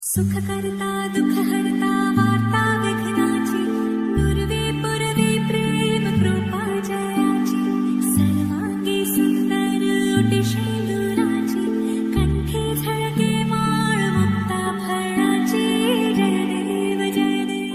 सुख करता दुख हरता वार्ता विघ्नाची नुरवे पुरवे प्रेम कृपा जयाची सर्वांगी सुंदर उटी शेंदुराची कंठी झळके माळ मुक्ता फळाची जय देव जय देव।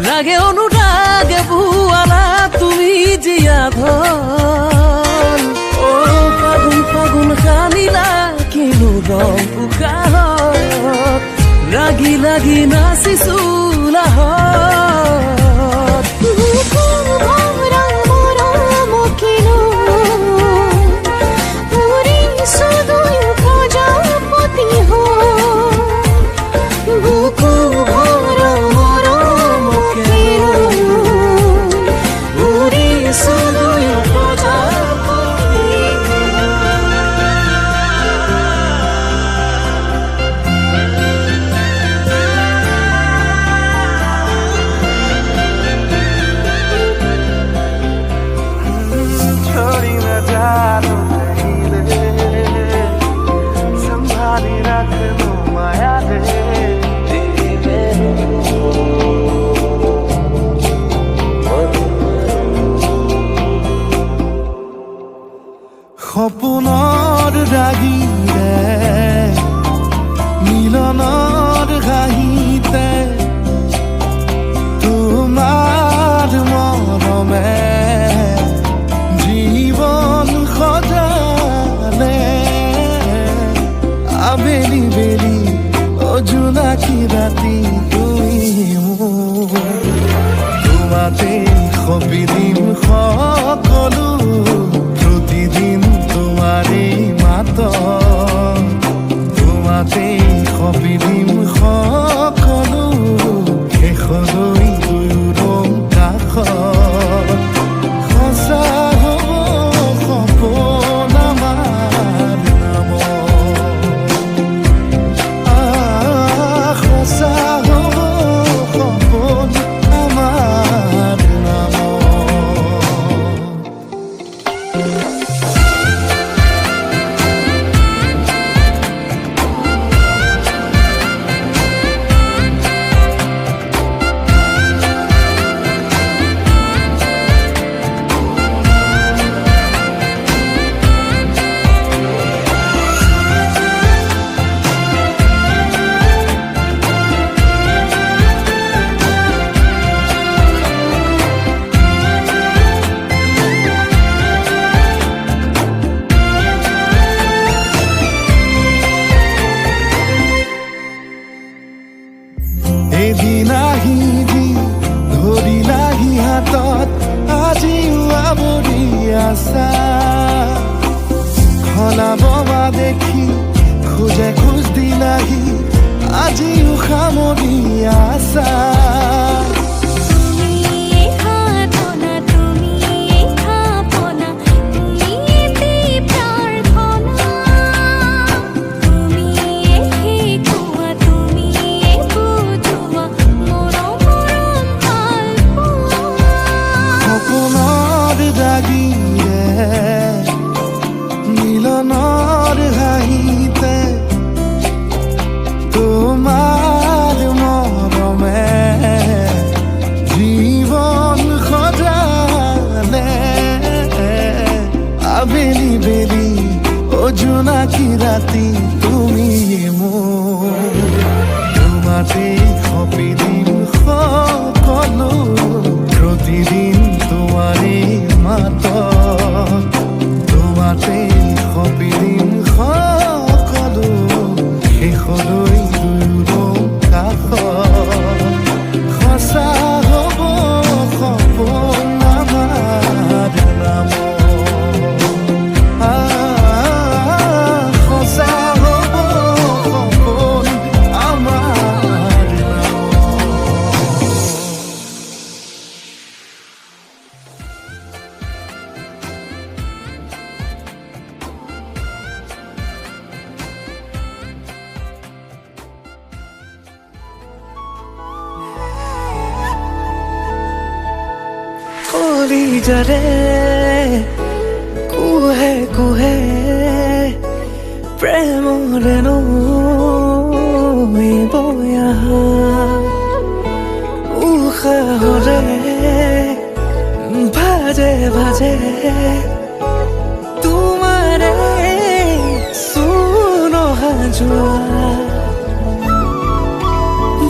রাগে অনুরাগে ভুয়ালা তুমি জিয়া ধন ও ফাগুন ফাগুন কানিলা কিনু রং উকাহত লাগি লাগি নাচিছো লাহত বুকু ভরা মৰমকে উৰিছো দুয়ো প্ৰজাপতি। छोड़ी न जानो कहीं रे, संभाली रख लूं माया रे সপোনৰ ৰাগিৰে মিলনৰ ঘাঁহিতে তোমাৰ মৰমে জীৱন সজালে আবেলি বেলি অজোনাকি ৰাতি তুমি মোৰ তোমাতে সপি দিম সকলো প্ৰতিদিন তোমাৰে মাত তোমাতে সপি দিম সকলো শেষলৈ দুয়ো কাষত সঁচা হ'ব সপোন আমাৰ নামত সঁচা হ'ব সপোন আমাৰ নামত। এদিন আহিবি ধৰিলাহি হাতত আজিও আৱৰি আছা সলাব বা দেখি খোজে খোজ দিলাহি আজিও সামৰি আছা মিলনৰ হাঁহিতে তোমাৰ মৰমে জীৱন সজালে আবেলি বেলি অজোনাকি ৰাতি তুমি মোৰ তোমাতে সপি দিম সকলো প্ৰতিদিন তোমাৰে মাত তোমাতে সপি দিম সকলো শেষলৈ দুয়ো কাষত সঁচা হ'ব সপোন আমাৰ নামত সঁচা হ'ব সপোন আমাৰ নামত। কলিজাৰে কুহে কুহে প্ৰেমৰে নৈ বৈ আহা উশাহৰে ভাজে ভাজে তোমাৰে চূণ অহা যোৱা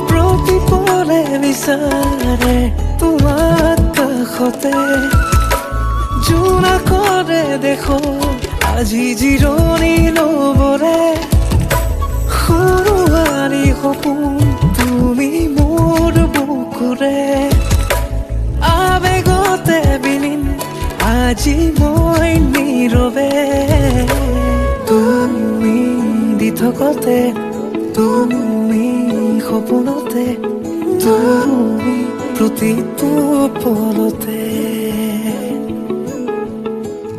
প্ৰতিপলে বিচাৰে তোমাক কাষতে জোনাকৰে দেখো আজি জিৰণি ল'বৰে সৰু আনি সপোন আজি মই নীৰৱে তুমি দি থকতে তুমি সপোনতে তুমি প্ৰতিটো পলতে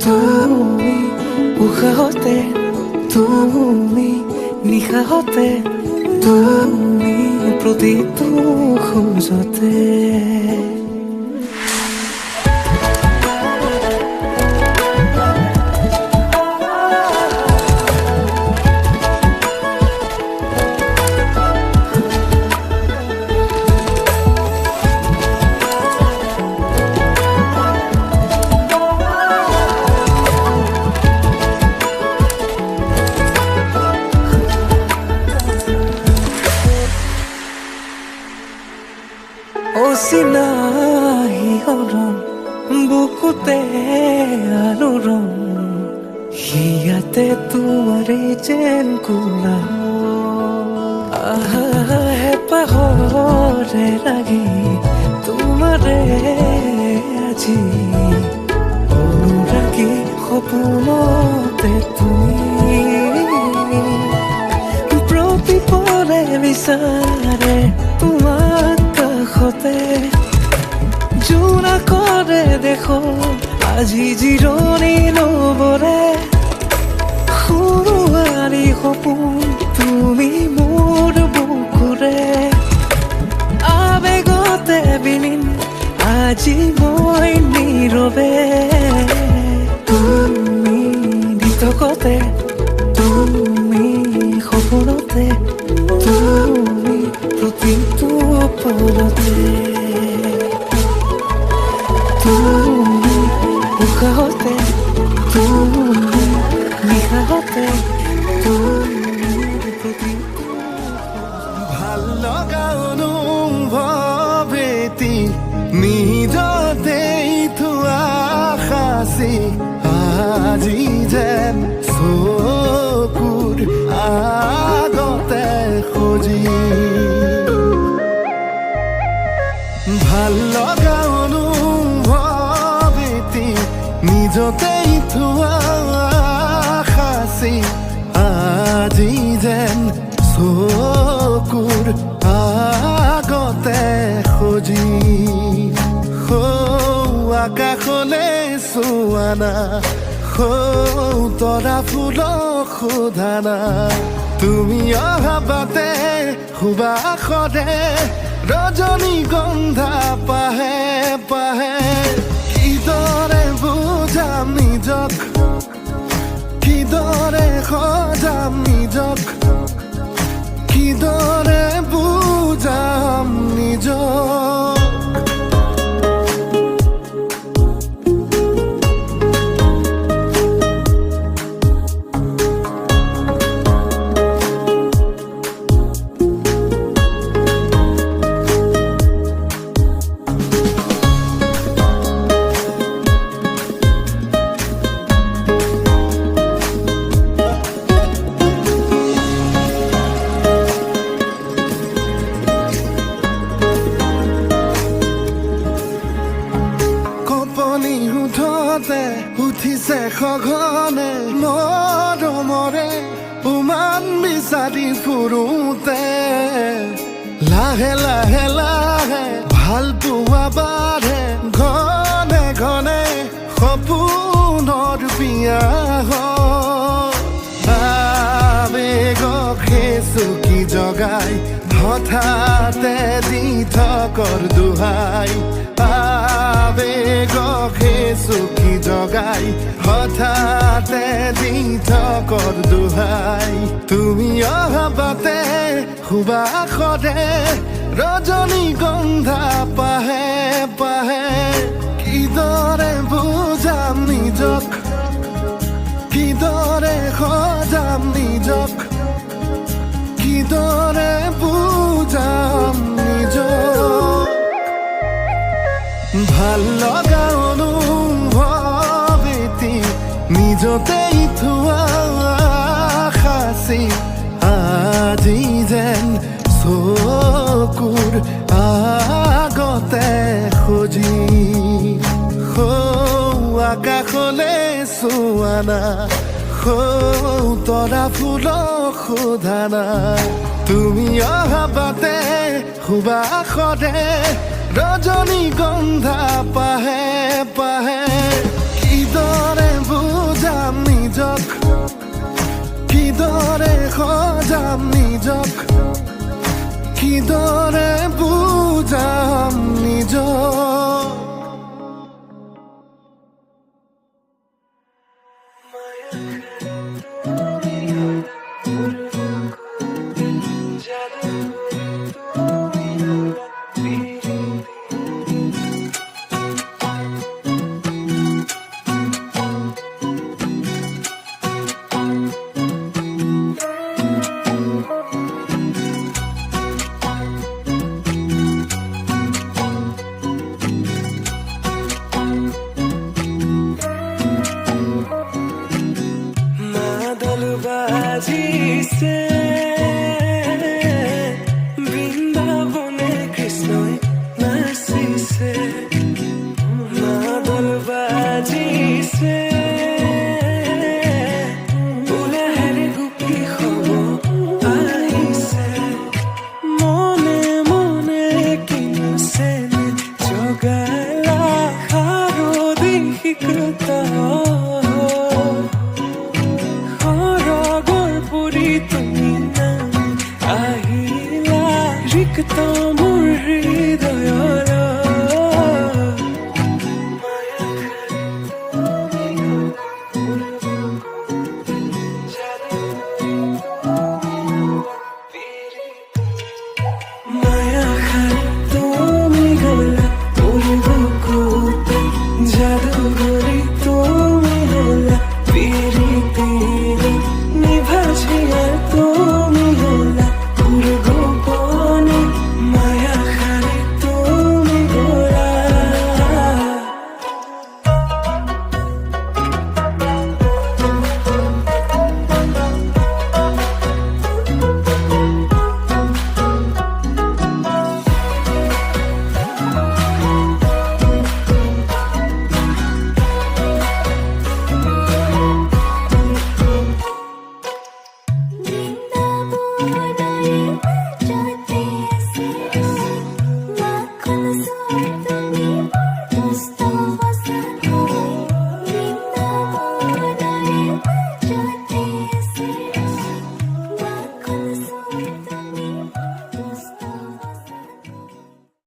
তুমি উশাহতে তুমি নিশাহতে তুমি প্ৰতিটো খোজতে অচিনাহি হৰণ বুকুতে আৰু ৰং হিয়াতে তোমাৰে যেন কোলা হেঁপাহৰে লাগি তোমাৰে আজি অনুৰাগী সপোনতে তুমি প্ৰতিপলে বিচাৰে তোমাক কাষতে জোনা কৰে দেখো আজি জিৰণি লবৰে সৰুৱাৰী সপোন তুমি মোৰ বুকুৰে আবেগতে বিলীন আজি মই নীৰৱে তুমি দিতকতে তুমি সপোনতে তুমি প্ৰতিটো পলতে তুমি উশাহতে তুমি নিশাহতে তুমি প্ৰতিটো ভাল লগা অনুভৱ এটি নিজতেই থোৱা সাঁচি আজি যেন চকুৰ আগতে সজি ভাল লগা অনুভৱ এটি নিজতেই থোৱা সাঁচি আজি যেন চকুৰ আগতে সজি আকাশলে চোৱানা তৰা ফুলক সোধানা তুমি অহা বাটে সুবাসৰে ৰজনীগন্ধা পাহে পাহে কিদৰে বুজাম নিজক কিদৰে সজাম নিজক কিদৰে বুজাম নিজক উঠিছে সঘনে মৰমৰে উমান বিচাৰি ফুৰোতে লাহে লাহে লাহে ভাল পোৱা বাঢ়ে ঘনে ঘনে সপোনৰ বিয়া আবেগক চুকি জগাই হঠাতে দি থকৰ দোহাই আবেগক চুকি জগাই হঠাতে দি থকৰ দোহাই তুমি অহা বাটে সুবাসৰে ৰজনীগন্ধা পাহে পাহে কিদৰে বুজাম নিজক কিদৰে সজাম নিজক কিদৰে বুজাম নিজক ভাল লগা অনুভৱ এটি নিজতেই থোৱা সাঁচি আজি যেন চকুৰ আগতে সজি আকাশলে চোৱা না তৰা ফুলক সোধা না তুমি অহা বাটে সুবাসৰে ৰজনীগন্ধা পাহে পাহে কিদৰে বুজাম নিজক কিদৰে সজাম নিজক কিদৰে বুজাম নিজক মাদল বাজিছে বৃন্দাবনে কৃষ্ণই নাচিছে মাদল বাজিছে উলাহেৰে গোপী হ'ব আহিছে মনে মনে কিনছে জগালা শাৰদী স্বীকৃত সৰগৰ পুৰি তুমি নামি আহিলা ৰিক্ত